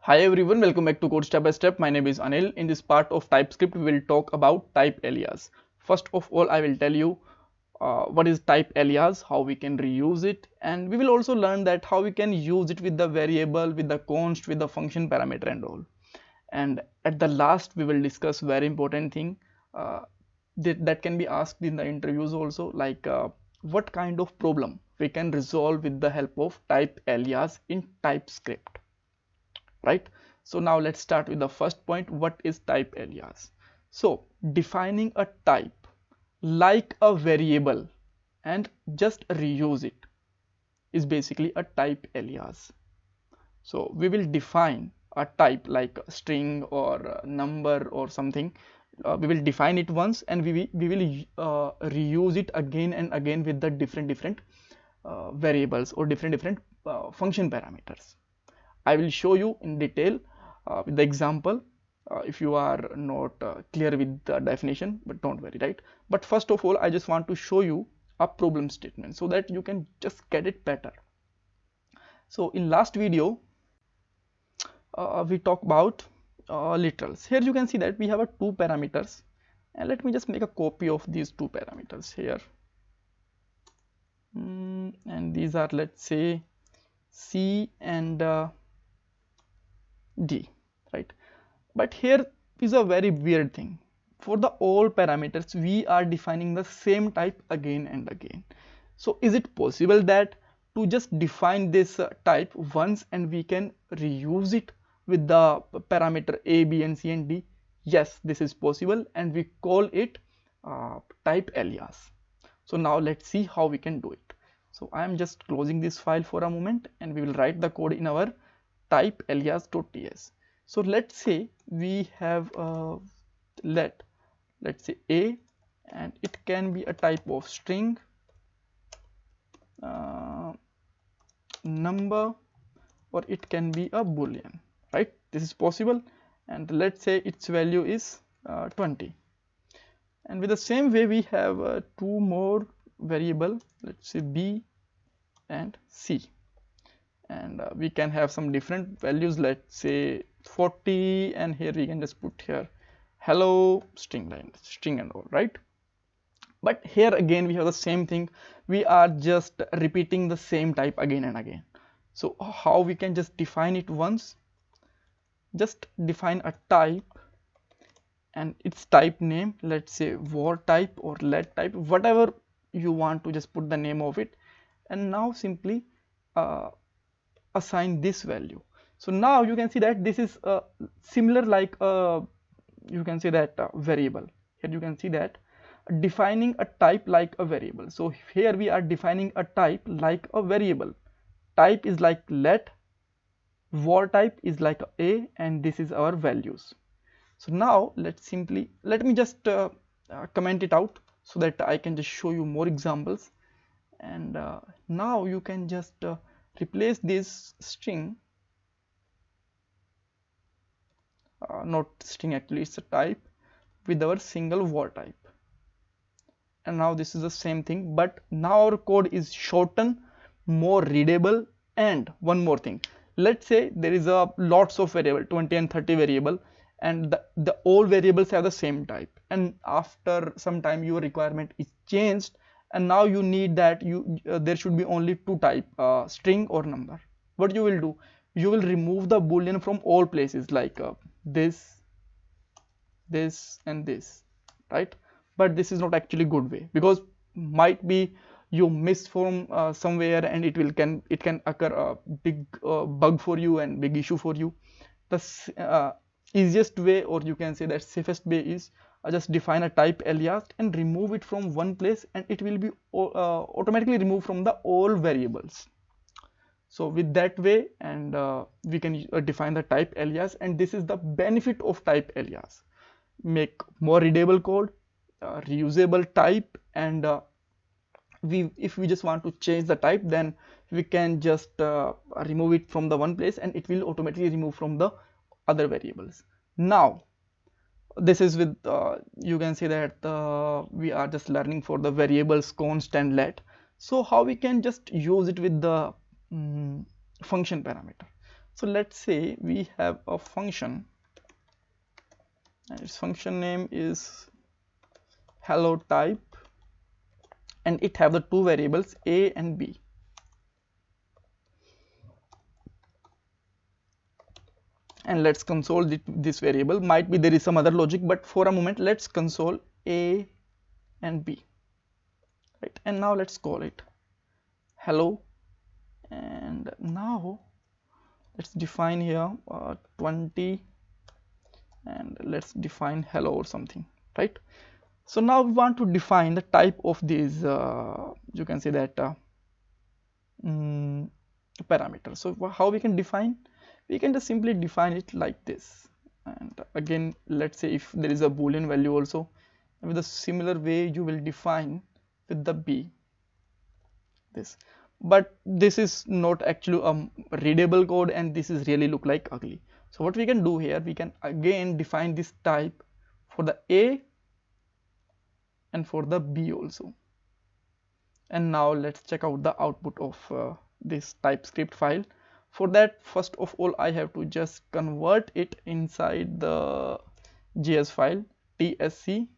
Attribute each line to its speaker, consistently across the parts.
Speaker 1: Hi everyone, welcome back to Code Step by Step. My name is Anil. In this part of Typescript, we will talk about type alias. First of all, I will tell you what is type alias, how we can reuse it, and we will also learn that how we can use it with the variable, with the const, with the function parameter and all. And at the last, we will discuss very important thing uh, that can be asked in the interviews also, like what kind of problem we can resolve with the help of type alias in TypeScript, right? So now let's start with the first point. What is type alias? So defining a type like a variable and just reuse it is basically a type alias. So we will define a type like a string or a number or something. We will define it once and we will reuse it again and again with the different variables or different function parameters. I will show you in detail with the example if you are not clear with the definition, but don't worry, right? But first of all, I just want to show you a problem statement so that you can just get it better. So in last video, we talked about literals. Here you can see that we have a two parameters, and let me just make a copy of these two parameters here. And these are, let's say, C and D, right? But here is a very weird thing. For the all parameters, we are defining the same type again and again. So is it possible that to just define this type once and we can reuse it with the parameter A, B and C and D? Yes, this is possible, and we call it type alias. So now let's see how we can do it. So I am just closing this file for a moment and we will write the code in our type alias.ts. So let's say we have let's say A, and it can be a type of string, number, or it can be a boolean, right? This is possible, and let's say its value is 20. And with the same way we have two more variable, let's say B and C, and we can have some different values, let's say 40, and here we can just put here hello string and all, right? But here again we have the same thing. We are just repeating the same type again and again. So how we can just define it once? Just define a type and its type name, let's say var type or let type, whatever you want to just put the name of it, and now simply assign this value. So now you can see that this is similar like you can say that variable. Here you can see that defining a type like a variable. So here we are defining a type like a variable. Type is like let, var type is like a, and this is our values. So now let me just comment it out so that I can just show you more examples. And now you can just replace this string, not string, actually it's a type, with our single var type. And now this is the same thing, but now our code is shortened, more readable. And one more thing, let's say there is a lots of variable, 20 and 30 variable, and the all variables have the same type, and after some time your requirement is changed, and now you need that there should be only two type, string or number. What you will do, you will remove the boolean from all places, like this and this, right? But this is not actually good way, because might be you miss from somewhere, and it can occur a big bug for you and big issue for you. The easiest way, or you can say that safest way, is just define a type alias and remove it from one place, and it will be automatically removed from the all variables. So with that way, and we can define the type alias, and this is the benefit of type alias: make more readable code, reusable type, and if we just want to change the type, then we can just remove it from the one place, and it will automatically remove from the other variables. Now this is with you can say that we are just learning for the variables const and let. So how we can just use it with the function parameter? So let's say we have a function and its function name is hello type, and it have the two variables a and b. And let's console this variable. Might be there is some other logic, but for a moment let's console a and b, right? And now let's call it hello, and now let's define here 20, and let's define hello or something, right? So now we want to define the type of these you can say that parameter. So how we can define? We can just simply define it like this. And again, let's say if there is a boolean value also, with a similar way you will define with the b this. But this is not actually a readable code, and this is really look like ugly. So what we can do here, we can again define this type for the a and for the b also. And now let's check out the output of this Typescript file. For that, first of all, I have to just convert it inside the JS file tsc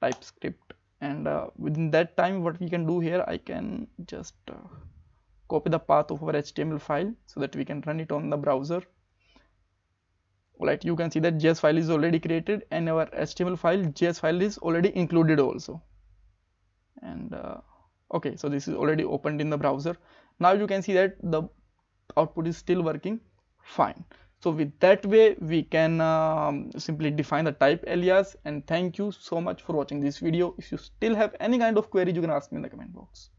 Speaker 1: Typescript, and within that time what we can do here, I can just copy the path of our HTML file so that we can run it on the browser. Alright, you can see that JS file is already created and our HTML file JS file is already included also. And okay, so this is already opened in the browser. Now you can see that the output is still working fine. So with that way we can simply define the type alias. And thank you so much for watching this video. If you still have any kind of query, you can ask me in the comment box.